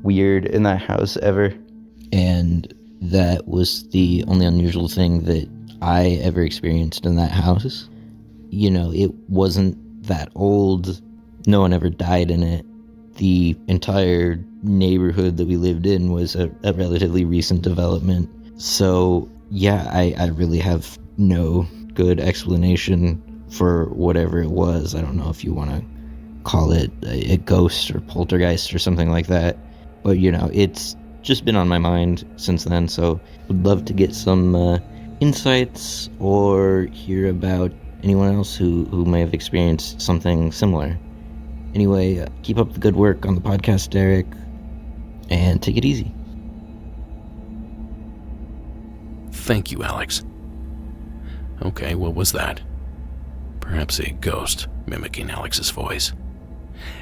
weird in that house ever. And that was the only unusual thing that I ever experienced in that house. You know, it wasn't that old. No one ever died in it. The entire neighborhood that we lived in was a relatively recent development. So, yeah, I really have no good explanation for whatever it was. I don't know if you want to call it a ghost or poltergeist or something like that. But, you know, it's just been on my mind since then, so would love to get some insights or hear about anyone else who may have experienced something similar. Anyway, keep up the good work on the podcast, Derek, and take it easy. Thank you, Alex. Okay, what was that? Perhaps a ghost mimicking Alex's voice?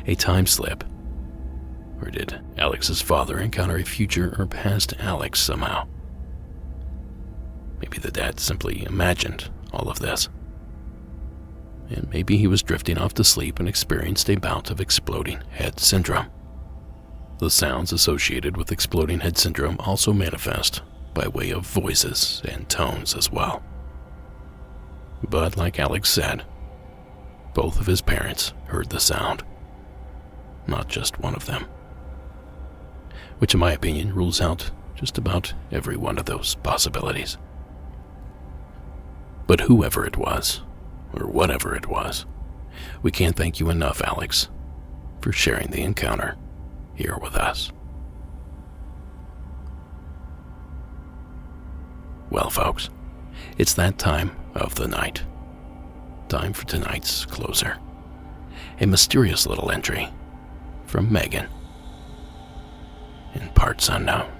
A time slip? Or did Alex's father encounter a future or past Alex somehow? Maybe the dad simply imagined all of this. And maybe he was drifting off to sleep and experienced a bout of exploding head syndrome. The sounds associated with exploding head syndrome also manifest by way of voices and tones as well. But like Alex said, both of his parents heard the sound, not just one of them. Which in my opinion rules out just about every one of those possibilities. But whoever it was, or whatever it was, we can't thank you enough, Alex, for sharing the encounter here with us. Well, folks, it's that time of the night. Time for tonight's closer. A mysterious little entry from Megan in Parts Unknown.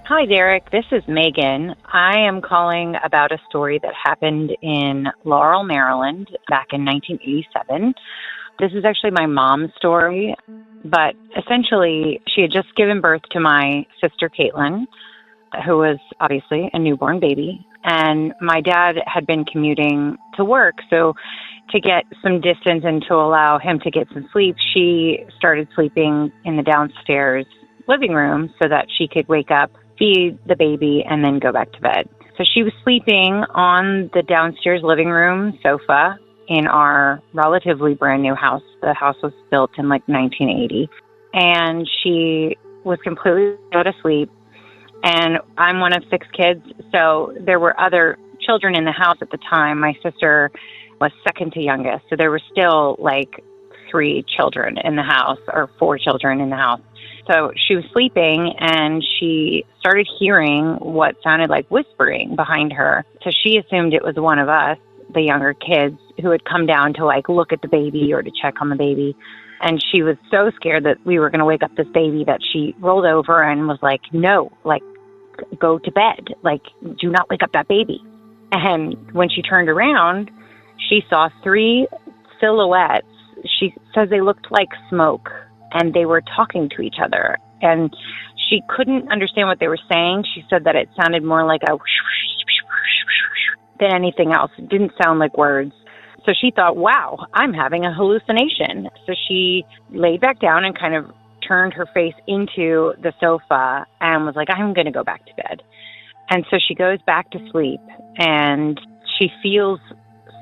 Hi, Derek. This is Megan. I am calling about a story that happened in Laurel, Maryland back in 1987. This is actually my mom's story, but essentially she had just given birth to my sister, Caitlin, who was obviously a newborn baby. And my dad had been commuting to work, so to get some distance and to allow him to get some sleep, she started sleeping in the downstairs living room so that she could wake up, feed the baby, and then go back to bed. So she was sleeping on the downstairs living room sofa in our relatively brand new house. The house was built in like 1980. And she was completely out of sleep. And I'm one of 6 kids, so there were other children in the house at the time. My sister was second to youngest, so there were still like 3 children in the house, or 4 children in the house. So she was sleeping, and she started hearing what sounded like whispering behind her. So she assumed it was one of us, the younger kids, who had come down to like look at the baby or to check on the baby. And she was so scared that we were going to wake up this baby that she rolled over and was like, no, like, go to bed. Like, do not wake up that baby. And when she turned around, she saw 3 silhouettes. She says they looked like smoke, and they were talking to each other. And she couldn't understand what they were saying. She said that it sounded more like a than anything else. It didn't sound like words. So she thought, wow, I'm having a hallucination. So she laid back down and kind of turned her face into the sofa and was like, I'm going to go back to bed. And so she goes back to sleep, and she feels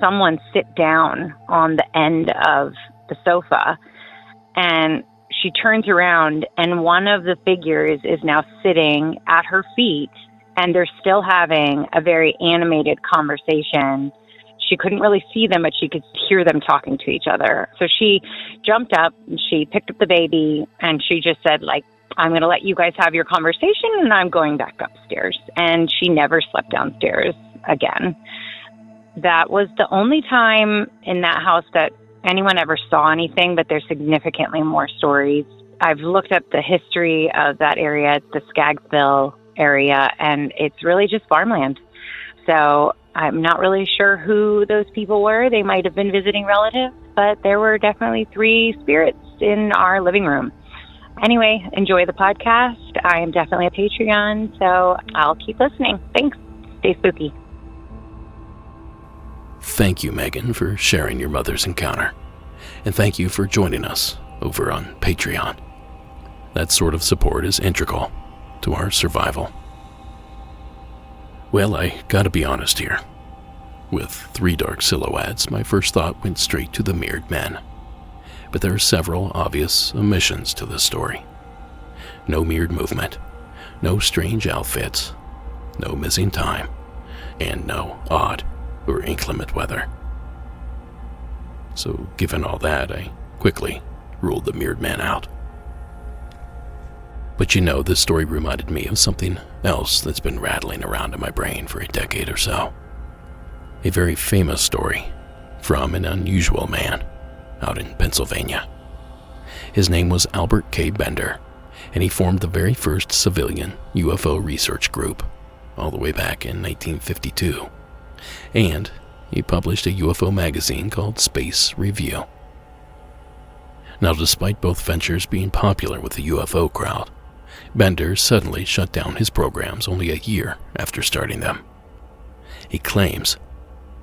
someone sit down on the end of the sofa, and she turns around, and one of the figures is now sitting at her feet, and they're still having a very animated conversation. She couldn't really see them, but she could hear them talking to each other. So she jumped up, and she picked up the baby, and she just said, like, I'm going to let you guys have your conversation, and I'm going back upstairs. And she never slept downstairs again. That was the only time in that house that anyone ever saw anything, but there's significantly more stories. I've looked up the history of that area. It's the Skaggsville area, and it's really just farmland. So I'm not really sure who those people were. They might have been visiting relatives, but there were definitely 3 spirits in our living room. Anyway, enjoy the podcast. I am definitely a Patreon, so I'll keep listening. Thanks. Stay spooky. Thank you, Megan, for sharing your mother's encounter. And thank you for joining us over on Patreon. That sort of support is integral to our survival. Well, I gotta be honest here. With 3 dark silhouettes, my first thought went straight to the mirrored men. But there are several obvious omissions to this story. No mirrored movement, no strange outfits, no missing time, and no odd or inclement weather. So given all that, I quickly ruled the mirrored man out. But you know, this story reminded me of something else that's been rattling around in my brain for a decade or so. A very famous story from an unusual man out in Pennsylvania. His name was Albert K. Bender, and he formed the very first civilian UFO research group all the way back in 1952. And he published a UFO magazine called Space Review. Now, despite both ventures being popular with the UFO crowd, Bender suddenly shut down his programs only a year after starting them. He claims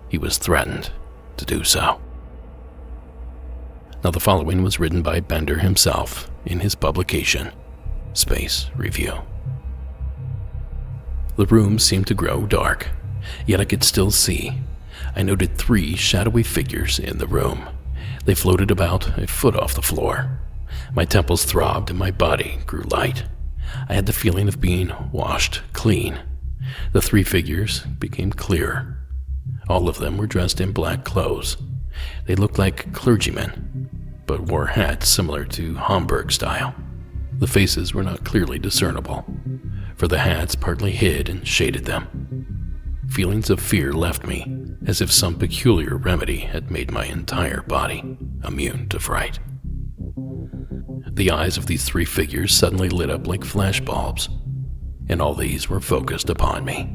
he was threatened to do so. Now, the following was written by Bender himself in his publication, Space Review. The room seemed to grow dark, yet I could still see. I noted 3 shadowy figures in the room. They floated about a foot off the floor. My temples throbbed and my body grew light. I had the feeling of being washed clean. The 3 figures became clearer. All of them were dressed in black clothes. They looked like clergymen, but wore hats similar to Homburg style. The faces were not clearly discernible, for the hats partly hid and shaded them. Feelings of fear left me, as if some peculiar remedy had made my entire body immune to fright. The eyes of these 3 figures suddenly lit up like flashbulbs, and all these were focused upon me.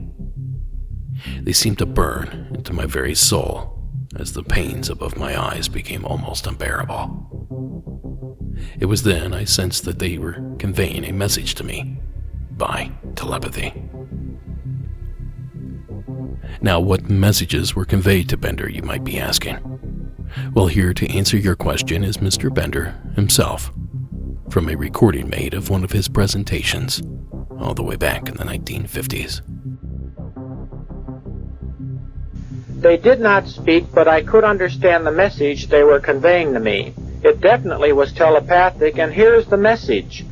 They seemed to burn into my very soul, as the pains above my eyes became almost unbearable. It was then I sensed that they were conveying a message to me by telepathy. Now, what messages were conveyed to Bender, you might be asking? Well, here to answer your question is Mr. Bender himself, from a recording made of one of his presentations all the way back in the 1950s. They did not speak, but I could understand the message they were conveying to me. It definitely was telepathic, and here's the message.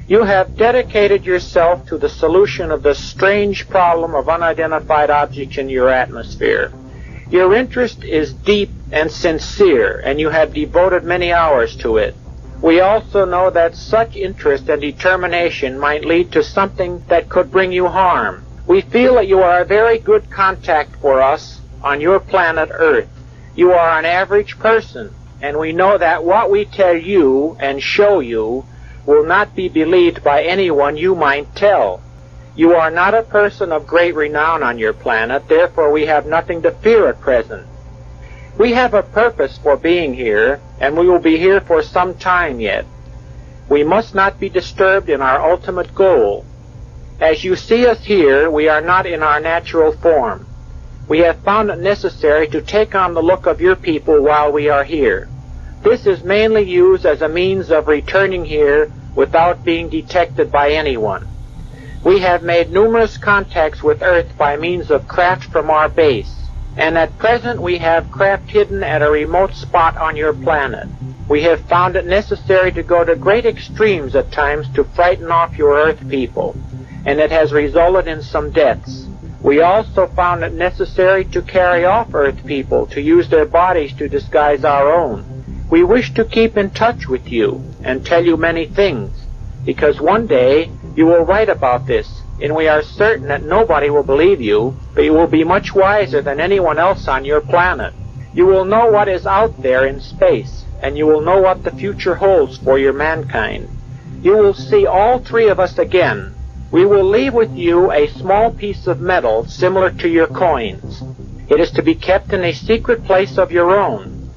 You have dedicated yourself to the solution of the strange problem of unidentified objects in your atmosphere. Your interest is deep and sincere, and you have devoted many hours to it. We also know that such interest and determination might lead to something that could bring you harm. We feel that you are a very good contact for us on your planet Earth. You are an average person, and we know that what we tell you and show you will not be believed by anyone you might tell. You are not a person of great renown on your planet, therefore we have nothing to fear at present. We have a purpose for being here, and we will be here for some time yet. We must not be disturbed in our ultimate goal. As you see us here, we are not in our natural form. We have found it necessary to take on the look of your people while we are here. This is mainly used as a means of returning here without being detected by anyone. We have made numerous contacts with Earth by means of craft from our base, and at present we have craft hidden at a remote spot on your planet. We have found it necessary to go to great extremes at times to frighten off your Earth people, and it has resulted in some deaths. We also found it necessary to carry off Earth people to use their bodies to disguise our own. We wish to keep in touch with you and tell you many things, because one day you will write about this, and we are certain that nobody will believe you, but you will be much wiser than anyone else on your planet. You will know what is out there in space, and you will know what the future holds for your mankind. You will see all three of us again. We will leave with you a small piece of metal similar to your coins. It is to be kept in a secret place of your own.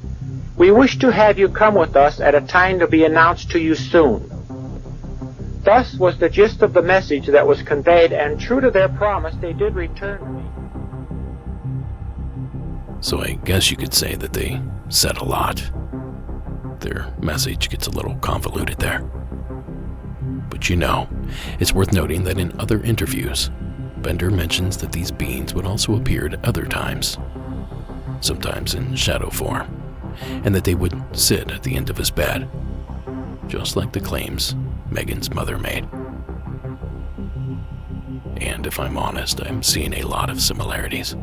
We wish to have you come with us at a time to be announced to you soon. Thus was the gist of the message that was conveyed, and true to their promise, they did return to me. So I guess you could say that they said a lot. Their message gets a little convoluted there. But you know, it's worth noting that in other interviews, Bender mentions that these beings would also appear at other times, sometimes in shadow form, and that they would sit at the end of his bed, just like the claims Megan's mother made. And if I'm honest, I'm seeing a lot of similarities.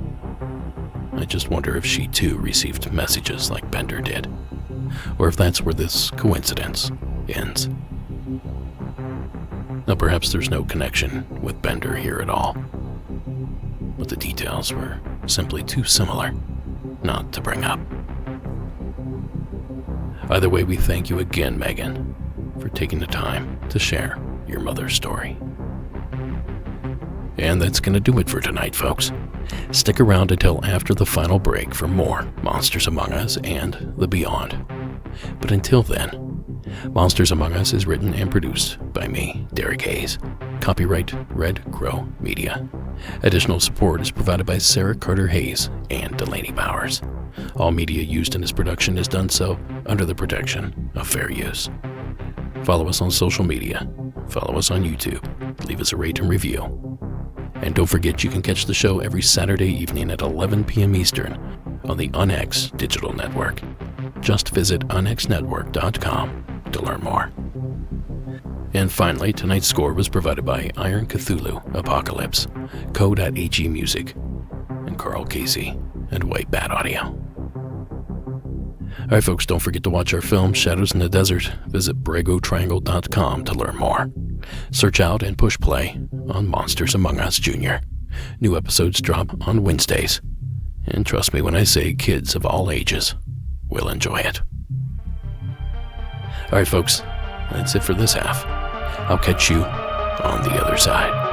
I just wonder if she too received messages like Bender did, or if that's where this coincidence ends. Now perhaps there's no connection with Bender here at all, but the details were simply too similar not to bring up. Either way, we thank you again, Megan, for taking the time to share your mother's story. And that's going to do it for tonight, folks. Stick around until after the final break for more Monsters Among Us and the Beyond. But until then, Monsters Among Us is written and produced by me, Derek Hayes. Copyright Red Crow Media. Additional support is provided by Sarah Carter Hayes and Delaney Bowers. All media used in this production is done so under the protection of fair use. Follow us on social media. Follow us on YouTube. Leave us a rate and review. And don't forget you can catch the show every Saturday evening at 11 p.m. Eastern on the UNX Digital Network. Just visit unxnetwork.com to learn more. And finally, tonight's score was provided by Iron Cthulhu Apocalypse, Code.ag Music, and Carl Casey and White Bat Audio. Alright folks, don't forget to watch our film Shadows in the Desert. Visit BragoTriangle.com to learn more. Search out and push play on Monsters Among Us Jr. New episodes drop on Wednesdays. And trust me when I say kids of all ages will enjoy it. Alright folks, that's it for this half. I'll catch you on the other side.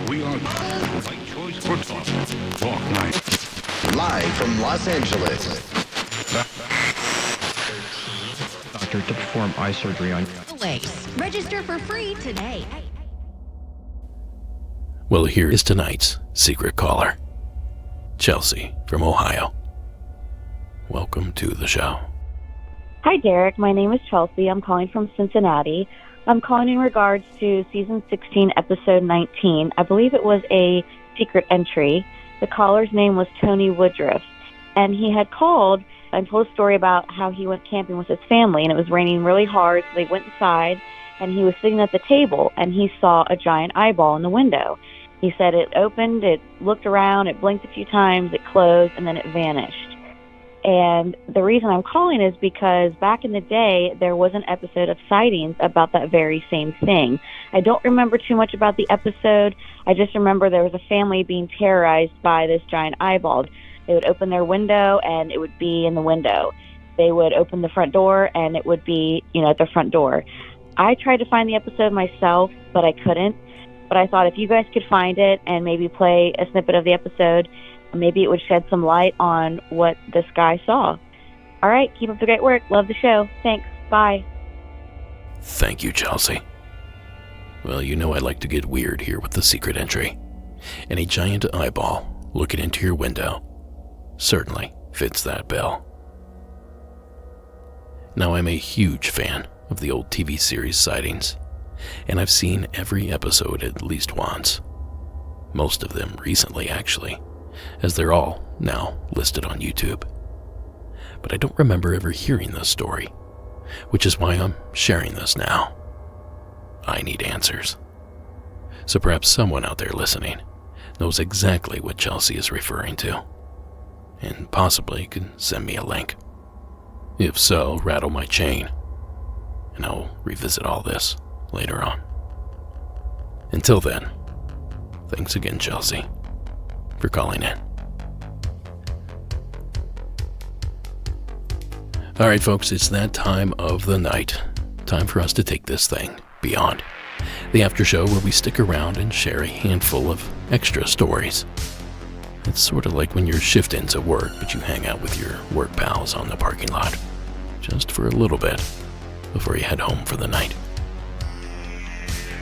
We are right choice for talk night. Live from Los Angeles. Doctor to perform eye surgery on you. Register for free today. Well, here is tonight's secret caller, Chelsea from Ohio. Welcome to the show. Hi, Derek. My name is Chelsea. I'm calling from Cincinnati. I'm calling in regards to Season 16, Episode 19. I believe it was a secret entry. The caller's name was Tony Woodruff, and he had called and told a story about how he went camping with his family, and it was raining really hard, so they went inside, and he was sitting at the table, and he saw a giant eyeball in the window. He said it opened, it looked around, it blinked a few times, it closed, and then it vanished. And the reason I'm calling is because back in the day, there was an episode of Sightings about that very same thing. I don't remember too much about the episode. I just remember there was a family being terrorized by this giant eyeball. They would open their window, and it would be in the window. they would open the front door and it would be, at the front door. I tried to find the episode myself, but I couldn't. But I thought if you guys could find it and maybe play a snippet of the episode, maybe it would shed some light on what this guy saw. All right, keep up the great work. Love the show. Thanks. Bye. Thank you, Chelsea. Well, I like to get weird here with the secret entry. And a giant eyeball looking into your window certainly fits that bill. Now, I'm a huge fan of the old TV series Sightings, and I've seen every episode at least once. Most of them recently, actually, as they're all now listed on YouTube. But I don't remember ever hearing this story, which is why I'm sharing this now. I need answers. So perhaps someone out there listening knows exactly what Chelsea is referring to, and possibly can send me a link. If so, rattle my chain, and I'll revisit all this later on. Until then, thanks again, Chelsea, for calling in. All right, folks, it's that time of the night. Time for us to take this thing beyond. The after show where we stick around and share a handful of extra stories. It's sort of like when your shift ends at work, but you hang out with your work pals on the parking lot, just for a little bit, before you head home for the night.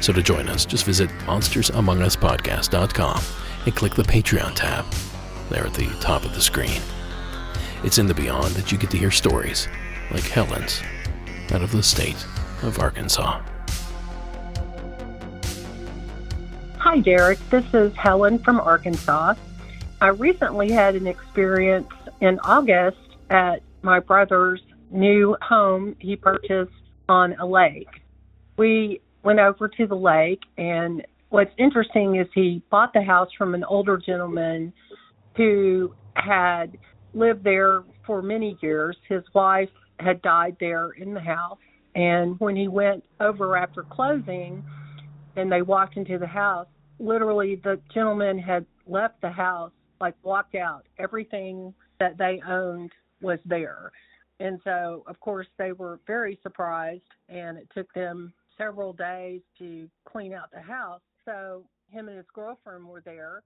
So to join us, just visit monstersamonguspodcast.com and click the Patreon tab there at the top of the screen. It's in the beyond that you get to hear stories like Helen's out of the state of Arkansas. Hi, Derek. This is Helen from Arkansas. I recently had an experience in August at my brother's new home he purchased on a lake. We went over to the lake, and what's interesting is he bought the house from an older gentleman who had lived there for many years. His wife had died there in the house, and when he went over after closing and they walked into the house, literally the gentleman had left the house, like walked out. Everything that they owned was there. And so, of course, they were very surprised, and it took them several days to clean out the house. So him and his girlfriend were there,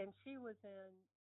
and she was in